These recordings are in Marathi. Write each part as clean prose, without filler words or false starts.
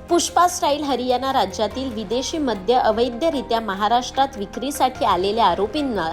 पुष्पा स्टाईल हरियाणा राज्यातील विदेशी मद्य अवैधरित्या महाराष्ट्रात विक्रीसाठी आलेल्या आरोपींना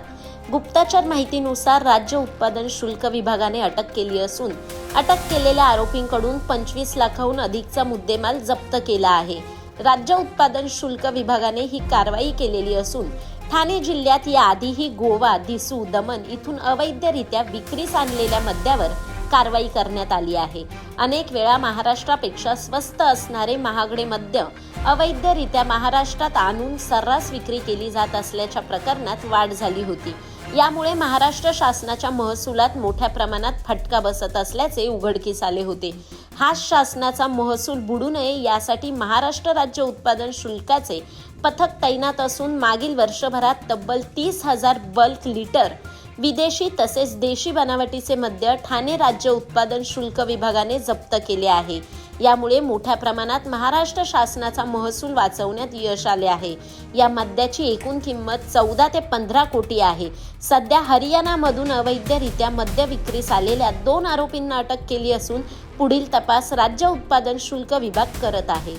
गुप्तचर माहितीनुसार राज्य उत्पादन शुल्क विभागाने अटक केली असून अटक केलेल्या आरोपींकडून 25 लाखाहून अधिकचा मुद्देमाल जप्त केला आहे। राज्य उत्पादन शुल्क विभागाने ही कारवाई केलेली असून ठाणे जिल्ह्यात याआधीही गोवा, दिसू, दमण इथून अवैधरित्या विक्रीस आणलेल्या मद्यावर कारवाई करण्यात आली आहे। अनेक वेळा महाराष्ट्रापेक्षा स्वस्त असणारे महागडे मद्य अवैधरित्या महाराष्ट्रात आणून सर्रास विक्री केली जात असल्याच्या प्रकरणात वाढ झाली होती। यामुळे महाराष्ट्र शासनाच्या महसुलात मोठ्या प्रमाणात फटका बसत असल्याचे उघडकीस आले होते। हाच शासनाचा महसूल बुडू नये यासाठी महाराष्ट्र राज्य उत्पादन शुल्काचे पथक तैनात असून मागील वर्षभरात तब्बल 30,000 बल्क लिटर विदेशी तसेच देशी बनावटीचे मद्य ठाणे राज्य उत्पादन शुल्क विभागाने जप्त केले आहे। यामुळे मोठ्या प्रमाणात महाराष्ट्र शासनाचा महसूल वाचवण्यात यश आले आहे। या मद्याची एकूण किंमत 14 ते 15 कोटी आहे। सध्या हरियाणामधून अवैधरित्या मद्य विक्रीस आलेल्या 2 आरोपींना अटक केली असून पुढील तपास राज्य उत्पादन शुल्क विभाग करत आहे।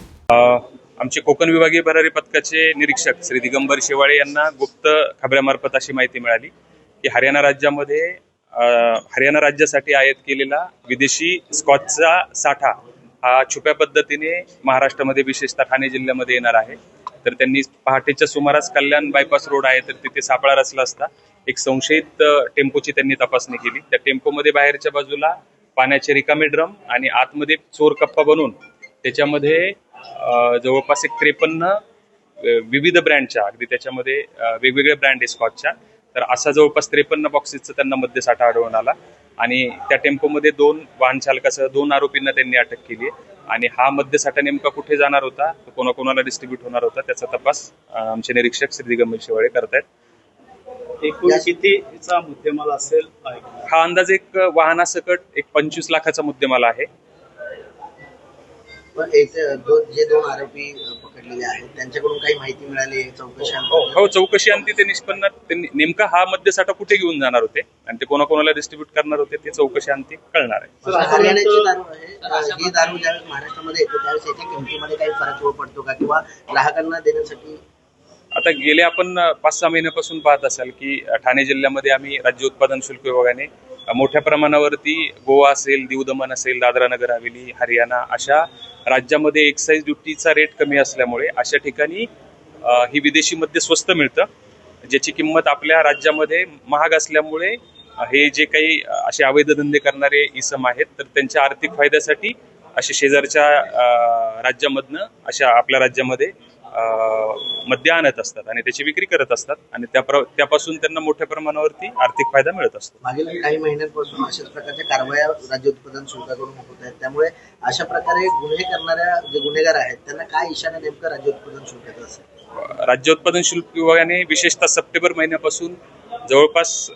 आमचे कोकण विभागीय भरारी पथकाचे निरीक्षक श्री दिगंबर शेवाळे यांना गुप्त खबऱ्यामार्फत अशी माहिती मिळाली की हरियाणा राज्यासाठी आयात केलेला विदेशी स्कॉचचा साठा हा छुप्या पद्धतीने महाराष्ट्रामध्ये विशेषतः ठाणे जिल्ह्यामध्ये येणार आहे। तर त्यांनी पहाटेच्या सुमारास कल्याण बायपास रोड आहे तर तिथे सापळा रचला असता एक संशयित टेम्पोची त्यांनी तपासणी केली। त्या टेम्पोमध्ये बाहेरच्या बाजूला पाण्याचे रिकामे ड्रम आणि आतमध्ये चोर कप्पा बनवून त्याच्यामध्ये जवळपास 53 विविध ब्रँडच्या अगदी त्याच्यामध्ये वेगवेगळ्या ब्रँड आहे स्कॉचच्या। तर असा जवळपास 53 बॉक्सेसचा त्यांना मद्यसाठा आढळून आला आणि त्या टेम्पोमध्ये 2 वाहन चालकासह 2 आरोपींना त्यांनी अटक केली आणि हा मद्यसाठा नेमका कुठे जाणार होता, कोणाकोणाला डिस्ट्रीब्यूट होणार होता त्याचा तपास आमचे निरीक्षक श्री दिगंबर शेवाळे करतायत। एकूण कितीचा मुद्देमाल असेल? हा अंदाज एक वाहनासकट एक 25 लाखाचा मुद्देमाल आहे। जे 2 आरोपी पकडलेले आहेत त्यांच्याकडून काही माहिती मिळाली चौकशी? हो, चौकशी अंती ते निष्पन्न नेमका हा मद्यसाठा कुठे घेऊन जाणार होते आणि ते कोणाकोणाला डिस्ट्रीब्यूट करणार होते ते चौकशी अंती कळणार आहे। हरियाणाची दारू आहे, ही दारू ज्यावेळेस महाराष्ट्रामध्ये येते त्यावेळेस याच्या किमतीमध्ये काही फरक पडतो का किंवा ग्राहकांना देण्यासाठी? आता गेले आपण 5-6 महिन्यापासून पाहत असाल की ठाणे जिल्ह्यामध्ये आम्ही राज्य उत्पादन शुल्क विभागाने मोठ्या प्रमाणावरती गोवा असेल, दीव दमण असेल, दादरा नगर हवेली, हरियाणा अशा राज्यामध्ये एक्साईज ड्युटीचा रेट कमी असल्यामुळे अशा ठिकाणी ही विदेशी मद्य स्वस्त मिळतं, ज्याची किंमत आपल्या राज्यामध्ये महाग असल्यामुळे हे जे काही असे अवैध धंदे करणारे इसम आहेत तर त्यांच्या आर्थिक फायद्यासाठी असे शेजारच्या राज्यामधनं अशा आपल्या राज्यामध्ये मद्य आणत असतात आणि त्याची विक्री करत असतात आणि त्यापासून त्यांना मोठ्या प्रमाणावरती आर्थिक फायदा मिळत असतो। मागील काही महिन्यांपासून अशाच प्रकारच्या कारवाया राज्य उत्पादन शुल्काकडून होत आहेत, त्यामुळे अशा प्रकारे गुन्हे करणाऱ्या जे गुन्हेगार आहेत त्यांना काय इशारा नेमका राज्य उत्पादन शुल्काचा असेल? राज्य उत्पादन शुल्क विभागाने विशेषतः सप्टेंबर महिन्यापासून जवळपास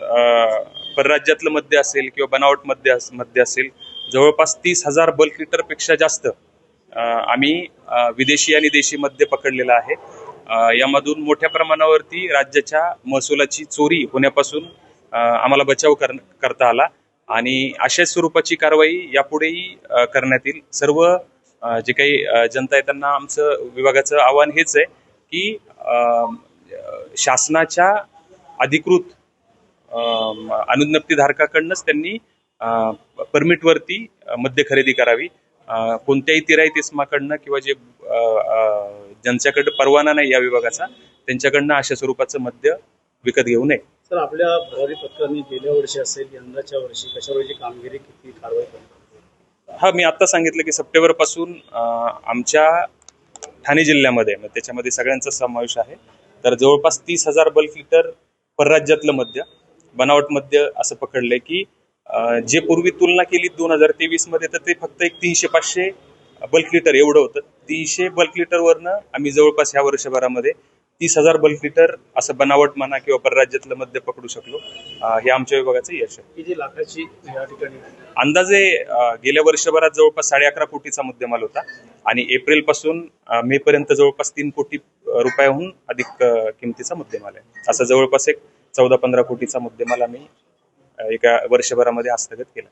परराज्यातलं मद्य असेल किंवा बनावट मद्य असेल जवळपास 30,000 बल्क लिटर पेक्षा जास्त आम्ही विदेशी आणि देशी मद्य पकडलेला आहे। यामधून मोठ्या प्रमाणावरती राज्याच्या महसुलाची चोरी होण्यापासून आम्हाला बचाव करता आला आणि अशाच स्वरूपाची कारवाई यापुढेही करण्यात येईल। सर्व जे काही जनता आहे त्यांना आमचं विभागाचं आव्हान हेच आहे की शासनाच्या अधिकृत अनुज्ञप्तीधारकाकडूनच त्यांनी परमिटवरती मद्य खरेदी करावी। कोणत्याही तिराईत इसमाकडनं किंवा जे ज्यांच्याकडे परवाना नाही या विभागाचा त्यांच्याकडनं अशा स्वरूपाचं मद्य विकत घेऊ नये। सर, आपल्या भरारी पथकाने गेल्या वर्षी असेल यंदाच्या वर्षी कशावरची कामगिरी किती कारवाई करतात? हा, मी आता सांगितलं की सप्टेंबर पासून आमच्या ठाणे जिल्ह्यामध्ये त्याच्यामध्ये सगळ्यांचा समावेश आहे तर जवळपास 30,000 बल्क लिटर परराज्यातलं मद्य बनावट मद्य असं पकडलंय की जे पूर्वी तुलना केली 2023 मध्ये तर ते फक्त एक 300-500 बल्क लिटर एवढं होतं। 300 बल्क लिटर वरनं आम्ही जवळपास ह्या वर्षभरामध्ये 30,000 बल्क लिटर असं बनावट म्हणा किंवा परराज्यातलं मद्य पकडू शकलो। हे आमच्या विभागाचं यश आहे। किती लाखाची या ठिकाणी अंदाजे गेल्या वर्षभरात जवळपास 11.5 कोटीचा मुद्देमाल होता आणि एप्रिल पासून मे पर्यंत जवळपास 3 कोटी रुपयाहून अधिक किमतीचा मुद्देमाल आहे। असं जवळपास एक 14-15 कोटीचा मुद्देमाल आम्ही एका वर्षभरामध्ये हस्तगत केला।